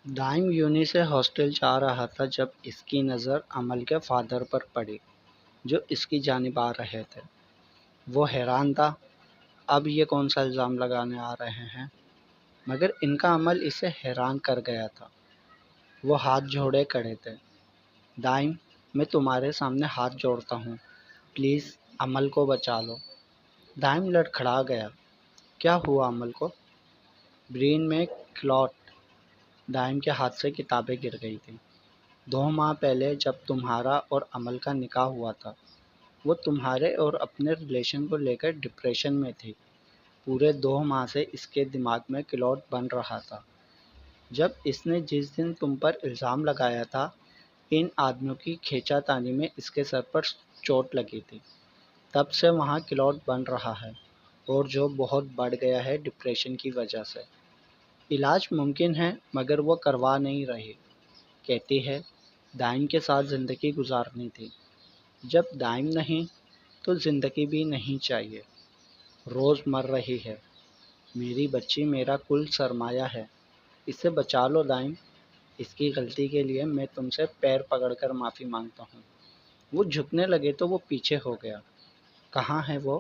دائم یونی سے ہاسٹل جا رہا تھا جب اس کی نظر عمل کے فادر پر پڑی جو اس کی جانب آ رہے تھے۔ وہ حیران تھا، اب یہ کون سا الزام لگانے آ رہے ہیں؟ مگر ان کا عمل اسے حیران کر گیا تھا۔ وہ ہاتھ جوڑے کھڑے تھے۔ دائم، میں تمہارے سامنے ہاتھ جوڑتا ہوں، پلیز عمل کو بچا لو۔ دائم لڑکھڑا گیا۔ کیا ہوا عمل کو؟ برین میں کلاٹ۔ دائم کے ہاتھ سے کتابیں گر گئی تھیں۔ 2 ماہ پہلے جب تمہارا اور عمل کا نکاح ہوا تھا، وہ تمہارے اور اپنے ریلیشن کو لے کر ڈپریشن میں تھی۔ پورے 2 ماہ سے اس کے دماغ میں کلاٹ بن رہا تھا۔ جب اس نے جس دن تم پر الزام لگایا تھا، ان آدمیوں کی کھینچا تانی میں اس کے سر پر چوٹ لگی تھی، تب سے وہاں کلاٹ بن رہا ہے، اور جو بہت بڑھ گیا ہے ڈپریشن کی وجہ سے۔ علاج ممکن ہے مگر وہ کروا نہیں رہی۔ کہتی ہے دائم کے ساتھ زندگی گزارنی تھی۔ جب دائم نہیں تو زندگی بھی نہیں چاہیے۔ روز مر رہی ہے۔ میری بچی میرا کل سرمایہ ہے، اسے بچا لو دائم۔ اس کی غلطی کے لیے میں تم سے پیر پکڑ کر معافی مانگتا ہوں۔ وہ جھکنے لگے تو وہ پیچھے ہو گیا۔ کہاں ہے وہ؟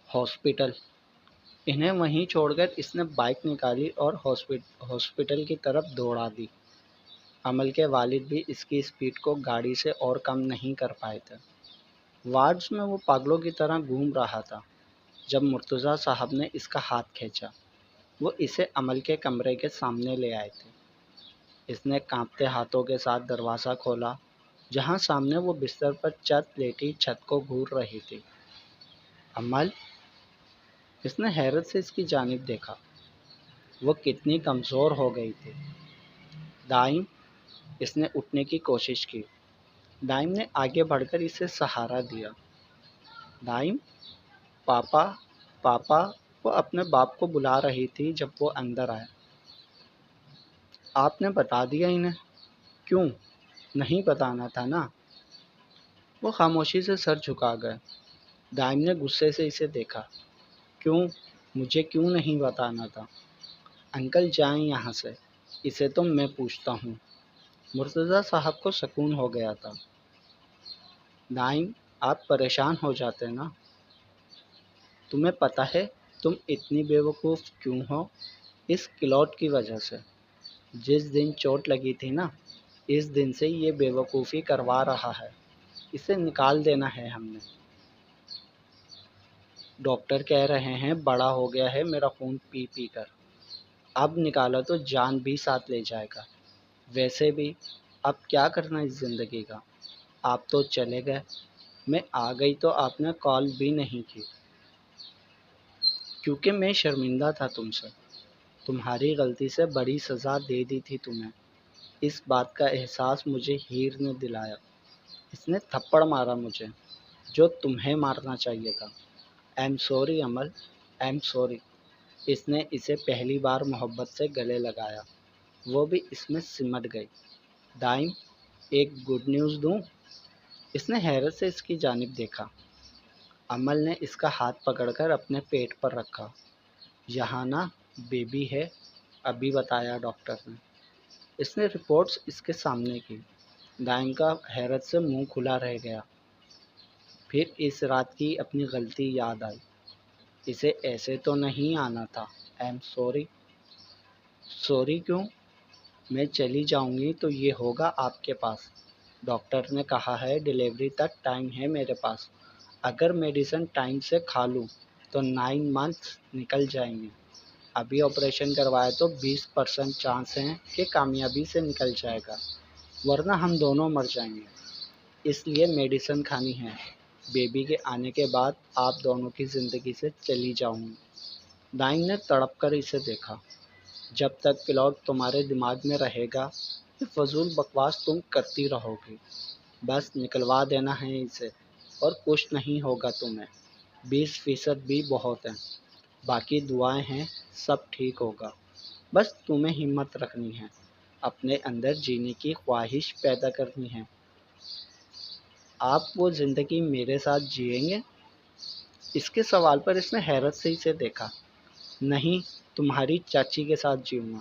ہاسپٹل۔ انہیں وہیں چھوڑ کر اس نے بائک نکالی اور ہاسپٹل کی طرف دوڑا دی۔ عمل کے والد بھی اس کی اسپیڈ کو گاڑی سے اور کم نہیں کر پائے تھے۔ وارڈز میں وہ پاگلوں کی طرح گھوم رہا تھا۔ جب مرتضیٰ صاحب نے اس کا ہاتھ کھینچا، وہ اسے عمل کے کمرے کے سامنے لے آئے تھے۔ اس نے کانپتے ہاتھوں کے ساتھ دروازہ کھولا، جہاں سامنے وہ بستر پر لیٹی چھت کو گھور رہی تھی۔ عمل؟ اس نے حیرت سے اس کی جانب دیکھا۔ وہ کتنی کمزور ہو گئی تھی۔ دائم؟ اس نے اٹھنے کی کوشش کی۔ دائم نے آگے بڑھ کر اسے سہارا دیا۔ دائم؟ پاپا، پاپا۔ وہ اپنے باپ کو بلا رہی تھی جب وہ اندر آئے۔ آپ نے بتا دیا انہیں؟ کیوں؟ نہیں بتانا تھا نا؟ وہ خاموشی سے سر جھکا گئے۔ دائم نے غصے سے اسے دیکھا۔ کیوں؟ مجھے کیوں نہیں بتانا تھا؟ انکل جائیں یہاں سے، اسے تو میں پوچھتا ہوں۔ مرتضیٰ صاحب کو سکون ہو گیا تھا۔ دائم، آپ پریشان ہو جاتے نا؟ تمہیں پتہ ہے تم اتنی بیوقوف کیوں ہو؟ اس کلاٹ کی وجہ سے۔ جس دن چوٹ لگی تھی نا، اس دن سے یہ بیوقوفی کروا رہا ہے۔ اسے نکال دینا ہے ہم نے۔ ڈاکٹر کہہ رہے ہیں بڑا ہو گیا ہے میرا خون پی پی کر، اب نکالا تو جان بھی ساتھ لے جائے گا۔ ویسے بھی اب کیا کرنا اس زندگی کا؟ آپ تو چلے گئے، میں آ گئی تو آپ نے کال بھی نہیں کی، کیونکہ میں شرمندہ تھا تم سے۔ تمہاری غلطی سے بڑی سزا دے دی تھی تمہیں۔ اس بات کا احساس مجھے ہیر نے دلایا۔ اس نے تھپڑ مارا مجھے، جو تمہیں مارنا چاہیے تھا۔ ایم سوری عمل، ایم سوری۔ اس نے اسے پہلی بار محبت سے گلے لگایا۔ وہ بھی اس میں سمٹ گئی۔ دائم، ایک گڈ نیوز دوں؟ اس نے حیرت سے اس کی جانب دیکھا۔ عمل نے اس کا ہاتھ پکڑ کر اپنے پیٹ پر رکھا۔ یہاں نا بیبی ہے، ابھی بتایا ڈاکٹر نے۔ اس نے رپورٹس اس کے سامنے کی۔ دائم کا حیرت سے منہ کھلا رہ گیا۔ پھر اس رات کی اپنی غلطی یاد آئی۔ اسے ایسے تو نہیں آنا تھا۔ M sorry. سوری کیوں؟ میں چلی جاؤں گی تو یہ ہوگا آپ کے پاس۔ ڈاکٹر نے کہا ہے ڈیلیوری تک ٹائم ہے میرے پاس۔ اگر میڈیسن ٹائم سے کھا لوں تو 9 منتھس نکل جائیں گے۔ ابھی آپریشن کروایا تو 20% چانس ہیں کہ کامیابی سے نکل جائے گا، ورنہ ہم دونوں مر جائیں گے۔ اس لیے میڈیسن کھانی ہے۔ بیبی کے آنے کے بعد آپ دونوں کی زندگی سے چلی جاؤں گی۔ دائم نے تڑپ کر اسے دیکھا۔ جب تک کلاٹ تمہارے دماغ میں رہے گا، یہ فضول بکواس تم کرتی رہو گی۔ بس نکلوا دینا ہے اسے، اور کچھ نہیں ہوگا تمہیں۔ 20% بھی بہت ہیں، باقی دعائیں ہیں، سب ٹھیک ہوگا۔ بس تمہیں ہمت رکھنی ہے، اپنے اندر جینے کی خواہش پیدا کرنی ہے۔ آپ وہ زندگی میرے ساتھ جئیں گے؟ اس کے سوال پر اس نے حیرت سے اسے دیکھا۔ نہیں، تمہاری چاچی کے ساتھ جیوں گا۔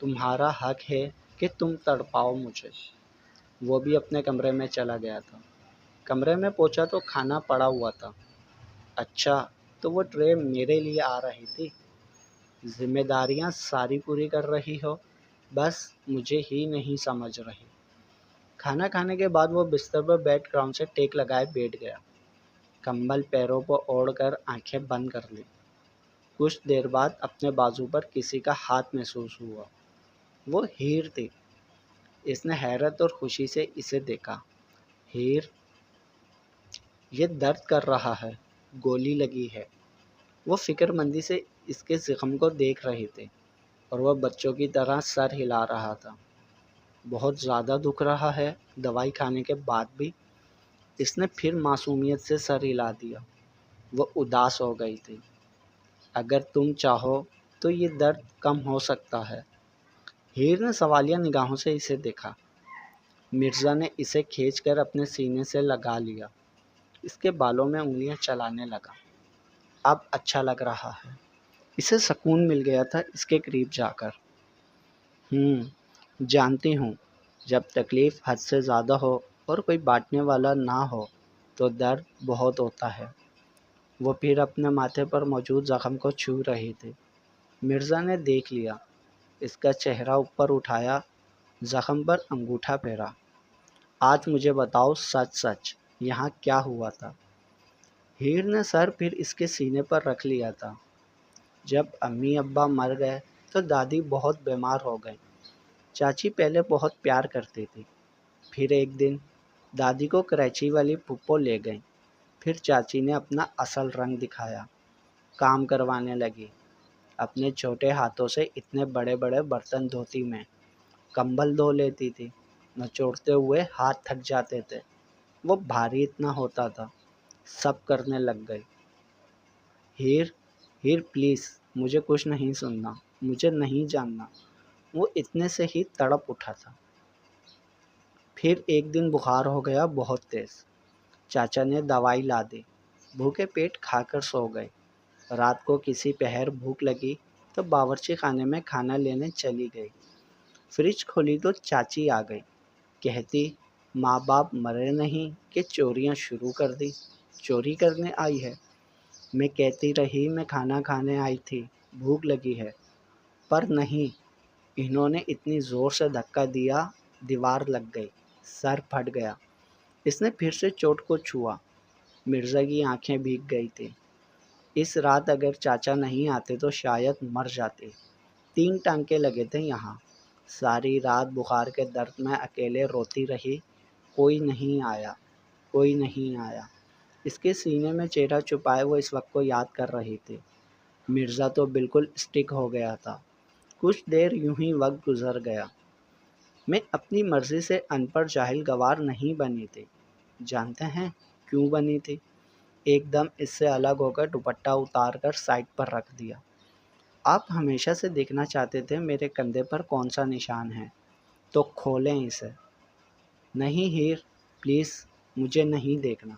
تمہارا حق ہے کہ تم تڑپاؤ مجھے۔ وہ بھی اپنے کمرے میں چلا گیا تھا۔ کمرے میں پہنچا تو کھانا پڑا ہوا تھا۔ اچھا، تو وہ ٹرے میرے لیے آ رہی تھی۔ ذمہ داریاں ساری پوری کر رہی ہو، بس مجھے ہی نہیں سمجھ رہی۔ کھانا کھانے کے بعد وہ بستر پر بیڈ گراؤنڈ سے ٹیک لگائے بیٹھ گیا۔ کمبل پیروں پر اوڑھ کر آنکھیں بند کر لی۔ کچھ دیر بعد اپنے بازو پر کسی کا ہاتھ محسوس ہوا۔ وہ ہیر تھی۔ اس نے حیرت اور خوشی سے اسے دیکھا۔ ہیر، یہ درد کر رہا ہے، گولی لگی ہے۔ وہ فکر مندی سے اس کے زخم کو دیکھ رہے تھے اور وہ بچوں کی طرح سر ہلا رہا تھا۔ بہت زیادہ دکھ رہا ہے دوائی کھانے کے بعد بھی؟ اس نے پھر معصومیت سے سر ہلا دیا۔ وہ اداس ہو گئی تھی۔ اگر تم چاہو تو یہ درد کم ہو سکتا ہے۔ ہیر نے سوالیہ نگاہوں سے اسے دیکھا۔ مرزا نے اسے کھینچ کر اپنے سینے سے لگا لیا۔ اس کے بالوں میں انگلیاں چلانے لگا۔ اب اچھا لگ رہا ہے۔ اسے سکون مل گیا تھا اس کے قریب جا کر۔ جانتی ہوں، جب تکلیف حد سے زیادہ ہو اور کوئی بانٹنے والا نہ ہو تو درد بہت ہوتا ہے۔ وہ پھر اپنے ماتھے پر موجود زخم کو چھو رہی تھی۔ مرزا نے دیکھ لیا۔ اس کا چہرہ اوپر اٹھایا، زخم پر انگوٹھا پھیرا۔ آج مجھے بتاؤ سچ سچ، یہاں کیا ہوا تھا؟ ہیر نے سر پھر اس کے سینے پر رکھ لیا تھا۔ جب امی ابا مر گئے تو دادی بہت بیمار ہو گئی۔ چاچی پہلے بہت پیار کرتی تھی۔ پھر ایک دن دادی کو کراچی والی پھپھو لے گئیں۔ پھر چاچی نے اپنا اصل رنگ دکھایا، کام کروانے لگی۔ اپنے چھوٹے ہاتھوں سے اتنے بڑے بڑے برتن دھوتی میں، کمبل دھو لیتی تھی۔ نچوڑتے ہوئے ہاتھ تھک جاتے تھے، وہ بھاری اتنا ہوتا تھا۔ سب کرنے لگ گئی۔ ہیر پلیز، مجھے کچھ نہیں سننا، مجھے نہیں جاننا۔ وہ اتنے سے ہی تڑپ اٹھا تھا۔ پھر ایک دن بخار ہو گیا بہت تیز۔ چاچا نے دوائی لا دی۔ بھوکے پیٹ کھا کر سو گئے۔ رات کو کسی پہر بھوک لگی تو باورچی خانے میں کھانا لینے چلی گئی۔ فریج کھولی تو چاچی آ گئی۔ کہتی، ماں باپ مرے نہیں کہ چوریاں شروع کر دی؟ چوری کرنے آئی ہے؟ میں کہتی رہی میں کھانا کھانے آئی تھی، بھوک لگی ہے، پر نہیں، انہوں نے اتنی زور سے دھکا دیا، دیوار لگ گئی، سر پھٹ گیا۔ اس نے پھر سے چوٹ کو چھوا۔ مرزا کی آنکھیں بھیگ گئی تھیں۔ اس رات اگر چاچا نہیں آتے تو شاید مر جاتی۔ 3 ٹانکے لگے تھے یہاں۔ ساری رات بخار کے درد میں اکیلے روتی رہی۔ کوئی نہیں آیا، کوئی نہیں آیا۔ اس کے سینے میں چہرہ چھپائے وہ اس وقت کو یاد کر رہی تھی۔ مرزا تو بالکل اسٹک ہو گیا تھا۔ کچھ دیر یوں ہی وقت گزر گیا۔ میں اپنی مرضی سے ان پڑھ جاہل گوار نہیں بنی تھی۔ جانتے ہیں کیوں بنی تھی؟ ایک دم اس سے الگ ہو کر دوپٹہ اتار کر سائڈ پر رکھ دیا۔ آپ ہمیشہ سے دیکھنا چاہتے تھے میرے کندھے پر کون سا نشان ہے، تو کھولیں اسے۔ نہیں ہیر، پلیز، مجھے نہیں دیکھنا۔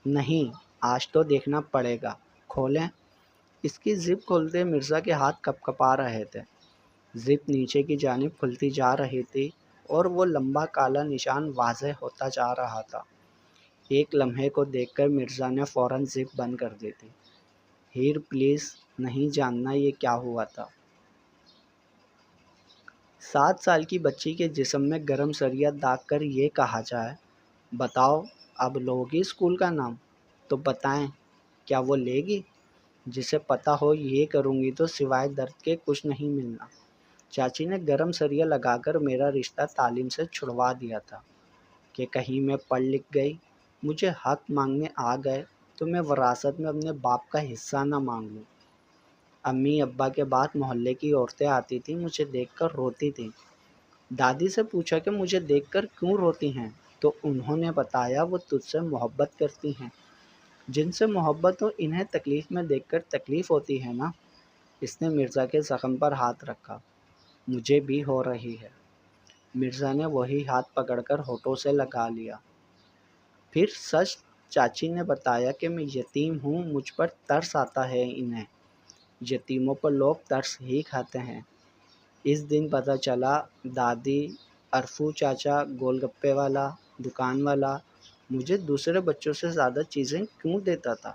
نہیں، آج تو دیکھنا پڑے گا، کھولیں۔ اس کی زپ کھولتے مرزا کے ہاتھ کپ کپا رہے تھے۔ زپ نیچے کی جانب کھلتی جا رہی تھی اور وہ لمبا کالا نشان واضح ہوتا جا رہا تھا۔ ایک لمحے کو دیکھ کر مرزا نے فوراً زپ بند کر دی تھی۔ ہیر پلیز، نہیں جاننا یہ کیا ہوا تھا۔ 7 سال کی بچی کے جسم میں گرم سریا داغ کر یہ کہا جائے، بتاؤ اب لوگی اسکول کا نام؟ تو بتائیں، کیا وہ لے گی؟ جسے پتہ ہو یہ کروں گی تو سوائے درد کے کچھ نہیں ملنا۔ چاچی نے گرم سریا لگا کر میرا رشتہ تعلیم سے چھڑوا دیا تھا کہ کہیں میں پڑھ لکھ گئی، مجھے حق مانگنے آ گئے تو میں وراثت میں اپنے باپ کا حصہ نہ مانگ لوں۔ امی ابا کے بعد محلے کی عورتیں آتی تھیں، مجھے دیکھ کر روتی تھیں۔ دادی سے پوچھا کہ مجھے دیکھ کر کیوں روتی ہیں، تو انہوں نے بتایا وہ تجھ سے محبت کرتی ہیں۔ جن سے محبت ہو انہیں تکلیف میں دیکھ کر تکلیف ہوتی ہے نا۔ اس نے مرزا کے زخم پر ہاتھ رکھا۔ مجھے بھی ہو رہی ہے۔ مرزا نے وہی ہاتھ پکڑ کر ہونٹوں سے لگا لیا۔ پھر سچ چاچی نے بتایا کہ میں یتیم ہوں، مجھ پر ترس آتا ہے انہیں۔ یتیموں پر لوگ ترس ہی کھاتے ہیں۔ اس دن پتہ چلا دادی، عرفو چاچا، گول گپے والا، دکان والا مجھے دوسرے بچوں سے زیادہ چیزیں کیوں دیتا تھا؟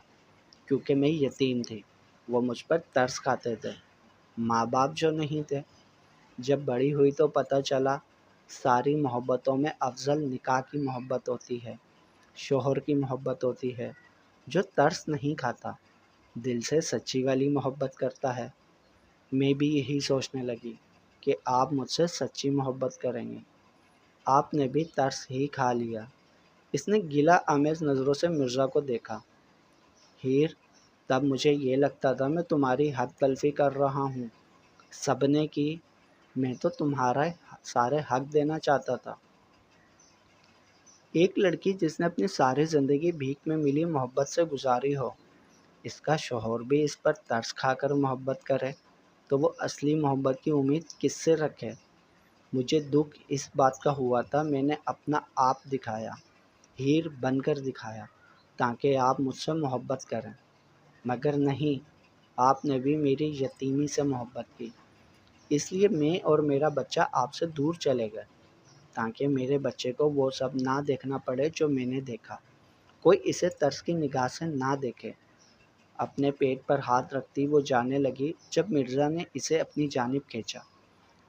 کیونکہ میں یتیم تھی، وہ مجھ پر ترس کھاتے تھے، ماں باپ جو نہیں تھے۔ جب بڑی ہوئی تو پتہ چلا ساری محبتوں میں افضل نکاح کی محبت ہوتی ہے، شوہر کی محبت ہوتی ہے جو ترس نہیں کھاتا، دل سے سچی والی محبت کرتا ہے۔ میں بھی یہی سوچنے لگی کہ آپ مجھ سے سچی محبت کریں گے، آپ نے بھی ترس ہی کھا لیا۔ اس نے گلہ آمیز نظروں سے مرزا کو دیکھا۔ ہیر، تب مجھے یہ لگتا تھا میں تمہاری حد تلفی کر رہا ہوں، سب نے کی، میں تو تمہارا سارے حق دینا چاہتا تھا۔ ایک لڑکی جس نے اپنی ساری زندگی بھیک میں ملی محبت سے گزاری ہو، اس کا شوہر بھی اس پر ترس کھا کر محبت کرے تو وہ اصلی محبت کی امید کس سے رکھے؟ مجھے دکھ اس بات کا ہوا تھا میں نے اپنا آپ دکھایا، ہیر بن کر دکھایا، تاکہ آپ مجھ سے محبت کریں، مگر نہیں، آپ نے بھی میری یتیمی سے محبت کی۔ اس لیے میں اور میرا بچہ آپ سے دور چلے گئے، تاکہ میرے بچے کو وہ سب نہ دیکھنا پڑے جو میں نے دیکھا، کوئی اسے ترس کی نگاہ سے نہ دیکھے۔ اپنے پیٹ پر ہاتھ رکھتی وہ جانے لگی جب مرزا نے اسے اپنی جانب کھینچا،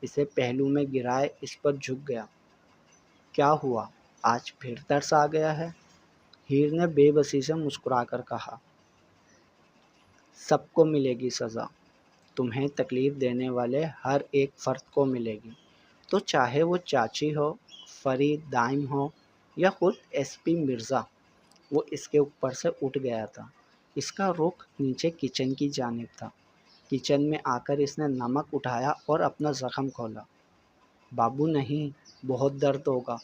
اسے پہلو میں گرائے اس پر جھک گیا۔ کیا ہوا، آج پھر ترس آ گیا ہے؟ ہیر نے بے بسی سے مسکرا کر کہا۔ سب کو ملے گی سزا، تمہیں تکلیف دینے والے ہر ایک فرد کو ملے گی، تو چاہے وہ چاچی ہو، فرید دائم ہو یا خود ایس پی مرزا۔ وہ اس کے اوپر سے اٹھ گیا تھا، اس کا رخ نیچے کچن کی جانب تھا۔ کچن میں آ کر اس نے نمک اٹھایا اور اپنا زخم کھولا۔ بابو نہیں، بہت درد ہوگا۔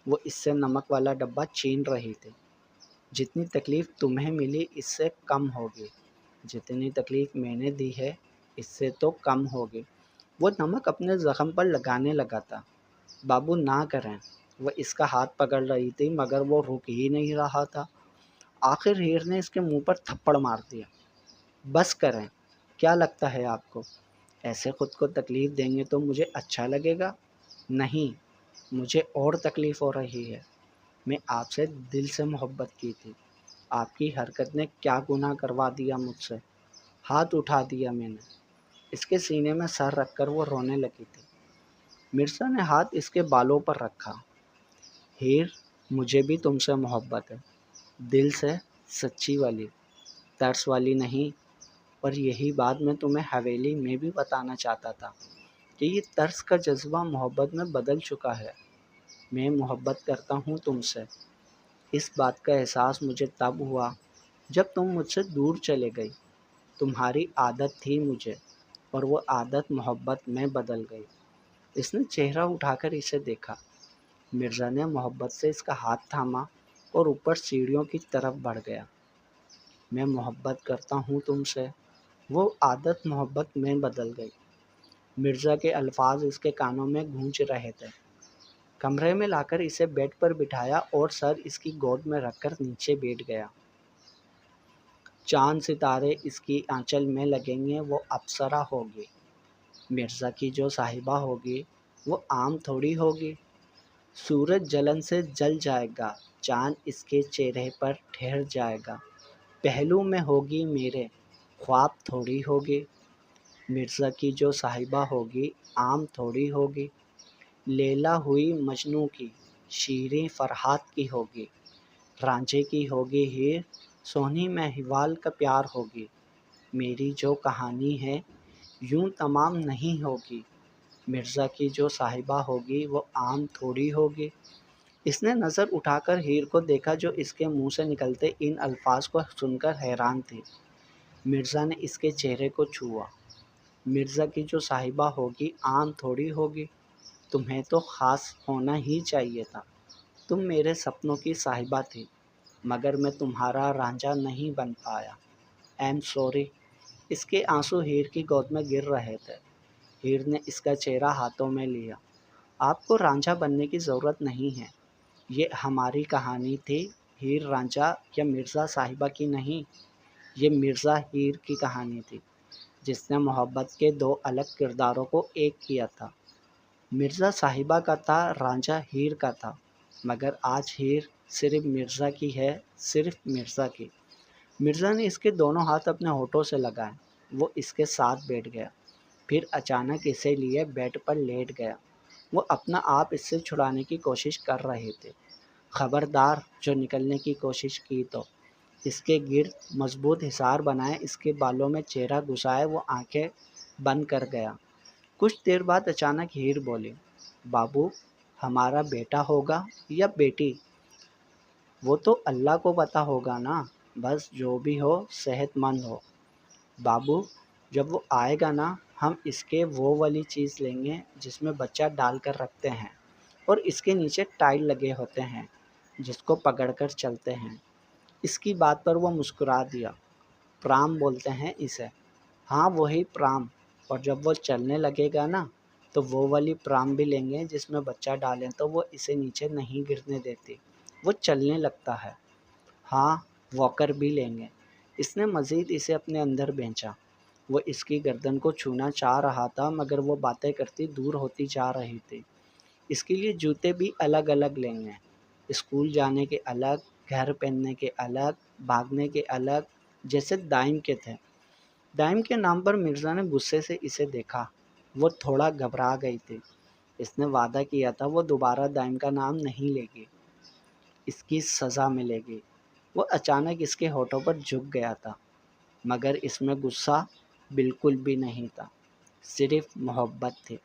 وہ اس سے نمک والا ڈبہ چھین رہی تھی۔ جتنی تکلیف تمہیں ملی اس سے کم ہوگی، جتنی تکلیف میں نے دی ہے اس سے تو کم ہوگی۔ وہ نمک اپنے زخم پر لگانے لگا تھا۔ بابو نہ کریں، وہ اس کا ہاتھ پکڑ رہی تھی مگر وہ رک ہی نہیں رہا تھا۔ آخر ہیر نے اس کے منہ پر تھپڑ مار دیا۔ بس کریں، کیا لگتا ہے آپ کو ایسے خود کو تکلیف دیں گے تو مجھے اچھا لگے گا؟ نہیں، مجھے اور تکلیف ہو رہی ہے۔ میں آپ سے دل سے محبت کی تھی، آپ کی حرکت نے کیا گناہ کروا دیا مجھ سے؟ ہاتھ اٹھا دیا میں نے۔ اس کے سینے میں سر رکھ کر وہ رونے لگی تھی۔ مرزا نے ہاتھ اس کے بالوں پر رکھا۔ ہیر، مجھے بھی تم سے محبت ہے، دل سے، سچی والی، ترس والی نہیں۔ اور یہی بات میں تمہیں حویلی میں بھی بتانا چاہتا تھا کہ یہ ترس کا جذبہ محبت میں بدل چکا ہے۔ میں محبت کرتا ہوں تم سے۔ اس بات کا احساس مجھے تب ہوا جب تم مجھ سے دور چلے گئی۔ تمہاری عادت تھی مجھے، اور وہ عادت محبت میں بدل گئی۔ اس نے چہرہ اٹھا کر اسے دیکھا۔ مرزا نے محبت سے اس کا ہاتھ تھاما اور اوپر سیڑھیوں کی طرف بڑھ گیا۔ میں محبت کرتا ہوں تم سے، وہ عادت محبت میں بدل گئی۔ مرزا کے الفاظ اس کے کانوں میں گونج رہے تھے۔ کمرے میں لا کر اسے بیڈ پر بٹھایا اور سر اس کی گود میں رکھ کر نیچے بیٹھ گیا۔ چاند ستارے اس کی آنچل میں لگیں گے، وہ اپسرا ہوگی۔ مرزا کی جو صاحبہ ہوگی وہ عام تھوڑی ہوگی۔ سورج جلن سے جل جائے گا، چاند اس کے چہرے پر ٹھہر جائے گا، پہلو میں ہوگی میرے، خواب تھوڑی ہوگی۔ مرزا کی جو صاحبہ ہوگی عام تھوڑی ہوگی۔ لیلا ہوئی مجنوں کی، شیریں فرحات کی ہوگی، رانجھے کی ہوگی ہیر، سونی مہیوال کا پیار ہوگی۔ میری جو کہانی ہے یوں تمام نہیں ہوگی۔ مرزا کی جو صاحبہ ہوگی وہ عام تھوڑی ہوگی۔ اس نے نظر اٹھا کر ہیر کو دیکھا جو اس کے منہ سے نکلتے ان الفاظ کو سن کر حیران تھی۔ مرزا نے اس کے چہرے کو چھوا۔ مرزا کی جو صاحبہ ہوگی عام تھوڑی ہوگی، تمہیں تو خاص ہونا ہی چاہیے تھا۔ تم میرے سپنوں کی صاحبہ تھی، مگر میں تمہارا رانجھا نہیں بن پایا۔ M sorry. اس کے آنسو ہیر کی گود میں گر رہے تھے۔ ہیر نے اس کا چہرہ ہاتھوں میں لیا۔ آپ کو رانجھا بننے کی ضرورت نہیں ہے، یہ ہماری کہانی تھی، ہیر رانجھا یا مرزا صاحبہ کی نہیں، یہ مرزا ہیر کی کہانی تھی۔ جس نے محبت کے دو الگ کرداروں کو ایک کیا تھا۔ مرزا صاحبہ کا تھا، رانجھا ہیر کا تھا، مگر آج ہیر صرف مرزا کی ہے، صرف مرزا کی۔ مرزا نے اس کے دونوں ہاتھ اپنے ہونٹوں سے لگائے، وہ اس کے ساتھ بیٹھ گیا، پھر اچانک اسے لیے بیڈ پر لیٹ گیا۔ وہ اپنا آپ اس سے چھڑانے کی کوشش کر رہے تھے۔ خبردار، جو نکلنے کی کوشش کی تو اس کے گرد مضبوط حصار بنائے، اس کے بالوں میں چہرہ گھسائے وہ آنکھیں بند کر گیا۔ کچھ دیر بعد اچانک ہیر بولی، بابو ہمارا بیٹا ہوگا یا بیٹی؟ وہ تو اللہ کو پتہ ہوگا نا، بس جو بھی ہو صحت مند ہو۔ بابو جب وہ آئے گا نا، ہم اس کے وہ والی چیز لیں گے جس میں بچہ ڈال کر رکھتے ہیں اور اس کے نیچے ٹائل لگے ہوتے ہیں جس کو پکڑ کر چلتے ہیں۔ اس کی بات پر وہ مسکرا دیا۔ پرام بولتے ہیں اسے۔ ہاں وہی پرام، اور جب وہ چلنے لگے گا نا تو وہ والی پرام بھی لیں گے جس میں بچہ ڈالیں تو وہ اسے نیچے نہیں گرنے دیتی، وہ چلنے لگتا ہے۔ ہاں واکر بھی لیں گے۔ اس نے مزید اسے اپنے اندر بھینچا۔ وہ اس کی گردن کو چھونا چاہ رہا تھا مگر وہ باتیں کرتی دور ہوتی جا رہی تھی۔ اس کے لیے جوتے بھی الگ الگ لیں گے، اسکول جانے کے الگ، گھر پہننے کے الگ، بھاگنے کے الگ، جیسے دائم کے تھے۔ دائم کے نام پر مرزا نے غصے سے اسے دیکھا۔ وہ تھوڑا گھبرا گئی تھی۔ اس نے وعدہ کیا تھا وہ دوبارہ دائم کا نام نہیں لے گی، اس کی سزا ملے گی۔ وہ اچانک اس کے ہونٹوں پر جھک گیا تھا، مگر اس میں غصہ بالکل بھی نہیں تھا، صرف محبت تھی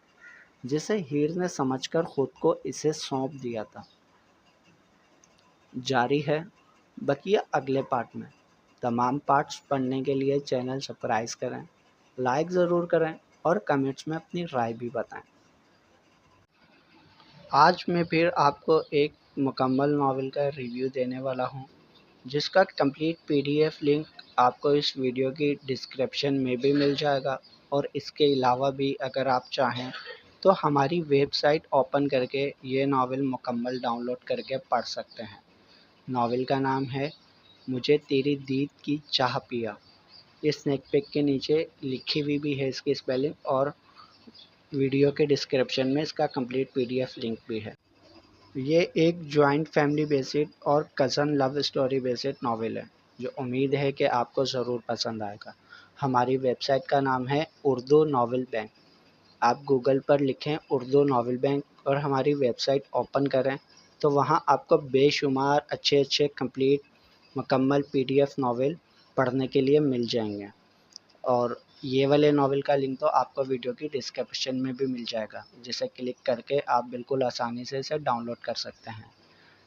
جسے ہیر نے سمجھ کر خود کو اسے سونپ دیا تھا۔ جاری ہے بقیہ اگلے پارٹ میں۔ تمام پارٹس پڑھنے کے لیے چینل سبسکرائب کریں، لائک ضرور کریں اور کمنٹس میں اپنی رائے بھی بتائیں۔ آج میں پھر آپ کو ایک مکمل ناول کا ریویو دینے والا ہوں جس کا کمپلیٹ PDF لنک آپ کو اس ویڈیو کی ڈسکرپشن میں بھی مل جائے گا، اور اس کے علاوہ بھی اگر آپ چاہیں تو ہماری ویب سائٹ اوپن کر کے یہ ناول مکمل ڈاؤن لوڈ کر کے پڑھ سکتے ہیں۔ ناول کا نام ہے مجھے تیری دید کی چاہ پیا۔ یہ اسنیک پیک کے نیچے لکھی ہوئی بھی ہے اس کی اسپیلنگ، اور ویڈیو کے ڈسکرپشن میں اس کا کمپلیٹ PDF لنک بھی ہے۔ یہ ایک جوائنٹ فیملی بیسڈ اور cousin love story based novel ہے جو امید ہے کہ آپ کو ضرور پسند آئے گا۔ ہماری ویب سائٹ کا نام ہے اردو ناول بینک۔ آپ گوگل پر لکھیں اردو ناول بینک اور ہماری ویب سائٹ اوپن کریں تو وہاں آپ کو بے شمار اچھے کمپلیٹ مکمل PDF ناول پڑھنے کے لیے مل جائیں گے، اور یہ والے ناول کا لنک تو آپ کو ویڈیو کی ڈسکرپشن میں بھی مل جائے گا، جسے کلک کر کے آپ بالکل آسانی سے اسے ڈاؤن لوڈ کر سکتے ہیں۔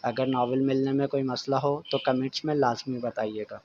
اگر ناول ملنے میں کوئی مسئلہ ہو تو کمنٹس میں لازمی بتائیے گا۔